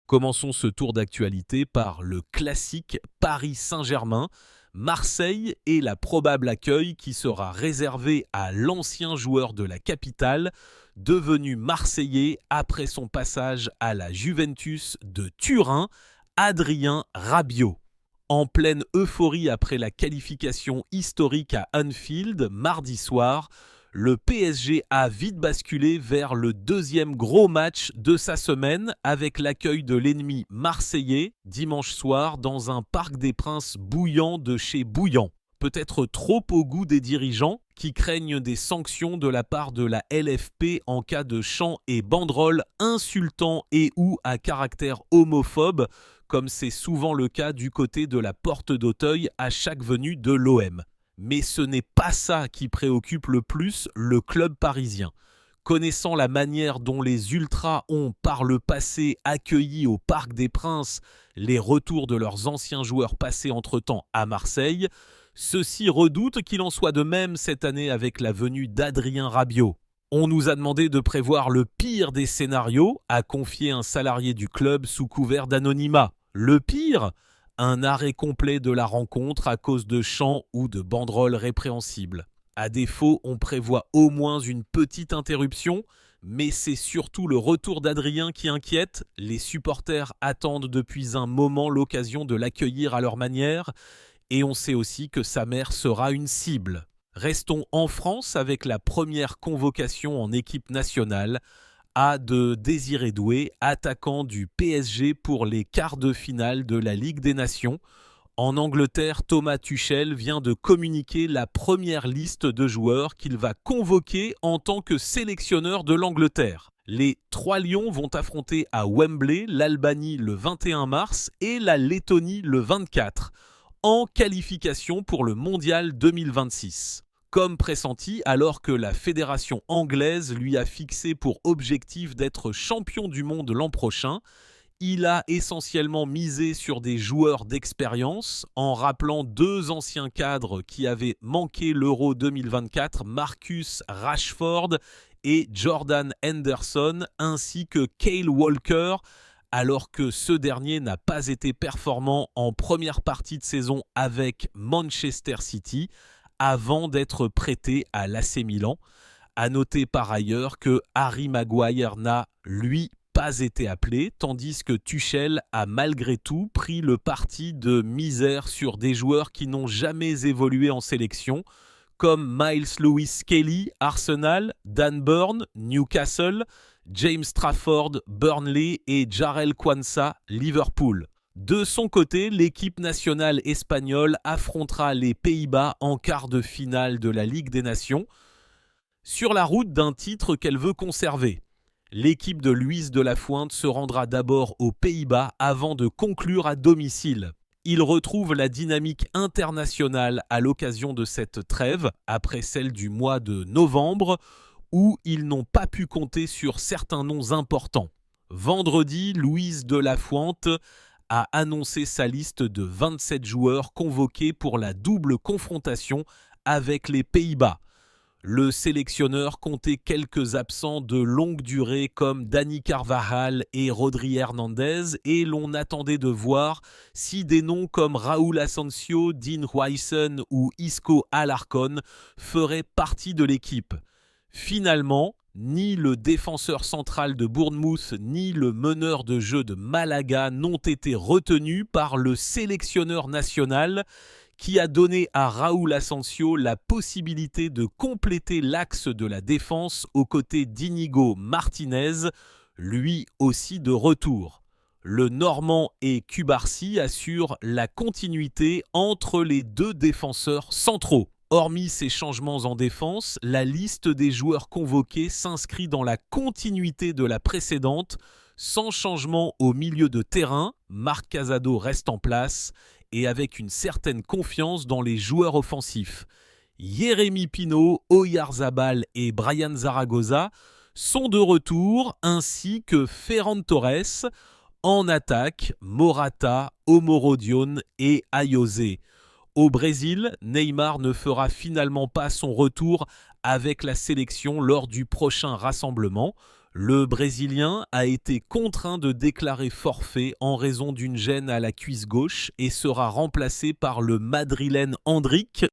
Commençons ce tour d'actualité par le classique Paris Saint-Germain. Marseille et la probable accueil qui sera réservé à l'ancien joueur de la capitale, devenu marseillais après son passage à la Juventus de Turin, Adrien Rabiot. En pleine euphorie après la qualification historique à Anfield mardi soir, le PSG a vite basculé vers le deuxième gros match de sa semaine avec l'accueil de l'ennemi marseillais dimanche soir dans un Parc des Princes bouillant de chez bouillant. Peut-être trop au goût des dirigeants qui craignent des sanctions de la part de la LFP en cas de chants et banderoles insultants et ou à caractère homophobe, comme c'est souvent le cas du côté de la porte d'Auteuil à chaque venue de l'OM. Mais ce n'est pas ça qui préoccupe le plus le club parisien. Connaissant la manière dont les Ultras ont par le passé accueilli au Parc des Princes les retours de leurs anciens joueurs passés entre-temps à Marseille, ceux-ci redoutent qu'il en soit de même cette année avec la venue d'Adrien Rabiot. On nous a demandé de prévoir le pire des scénarios, a confié un salarié du club sous couvert d'anonymat. Le pire ? Un arrêt complet de la rencontre à cause de chants ou de banderoles répréhensibles. À défaut, on prévoit au moins une petite interruption, mais c'est surtout le retour d'Adrien qui inquiète. Les supporters attendent depuis un moment l'occasion de l'accueillir à leur manière, et on sait aussi que sa mère sera une cible. Restons en France avec la première convocation en équipe nationale de Désiré Doué, attaquant du PSG pour les quarts de finale de la Ligue des Nations. En Angleterre, Thomas Tuchel vient de communiquer la première liste de joueurs qu'il va convoquer en tant que sélectionneur de l'Angleterre. Les 3 Lions vont affronter à Wembley l'Albanie le 21 mars et la Lettonie le 24, en qualification pour le Mondial 2026. Comme pressenti, alors que la fédération anglaise lui a fixé pour objectif d'être champion du monde l'an prochain, il a essentiellement misé sur des joueurs d'expérience en rappelant 2 anciens cadres qui avaient manqué l'Euro 2024, Marcus Rashford et Jordan Henderson, ainsi que Kyle Walker, alors que ce dernier n'a pas été performant en première partie de saison avec Manchester City, avant d'être prêté à l'AC Milan. À noter par ailleurs que Harry Maguire n'a, lui, pas été appelé, tandis que Tuchel a malgré tout pris le parti de misère sur des joueurs qui n'ont jamais évolué en sélection, comme Miles Lewis-Kelly, Arsenal, Dan Burn, Newcastle, James Trafford, Burnley et Jarell Quansah, Liverpool. De son côté, l'équipe nationale espagnole affrontera les Pays-Bas en quart de finale de la Ligue des Nations, sur la route d'un titre qu'elle veut conserver. L'équipe de Luis de la Fuente se rendra d'abord aux Pays-Bas avant de conclure à domicile. Ils retrouvent la dynamique internationale à l'occasion de cette trêve, après celle du mois de novembre, où ils n'ont pas pu compter sur certains noms importants. Vendredi, Luis de la Fuente a annoncé sa liste de 27 joueurs convoqués pour la double confrontation avec les Pays-Bas. Le sélectionneur comptait quelques absents de longue durée comme Dani Carvajal et Rodri Hernandez, et l'on attendait de voir si des noms comme Raúl Asensio, Dean Huijsen ou Isco Alarcón feraient partie de l'équipe. Finalement, ni le défenseur central de Bournemouth ni le meneur de jeu de Malaga n'ont été retenus par le sélectionneur national qui a donné à Raúl Asensio la possibilité de compléter l'axe de la défense aux côtés d'Inigo Martinez, lui aussi de retour. Le Normand et Cubarsí assurent la continuité entre les 2 défenseurs centraux. Hormis ces changements en défense, la liste des joueurs convoqués s'inscrit dans la continuité de la précédente, sans changement au milieu de terrain. Marc Casado reste en place et avec une certaine confiance dans les joueurs offensifs. Jérémy Pino, Oyarzabal et Brian Zaragoza sont de retour, ainsi que Ferran Torres. En attaque, Morata, Omorodion et Ayoze. Au Brésil, Neymar ne fera finalement pas son retour avec la sélection lors du prochain rassemblement. Le Brésilien a été contraint de déclarer forfait en raison d'une gêne à la cuisse gauche et sera remplacé par le Madrilène Endrick,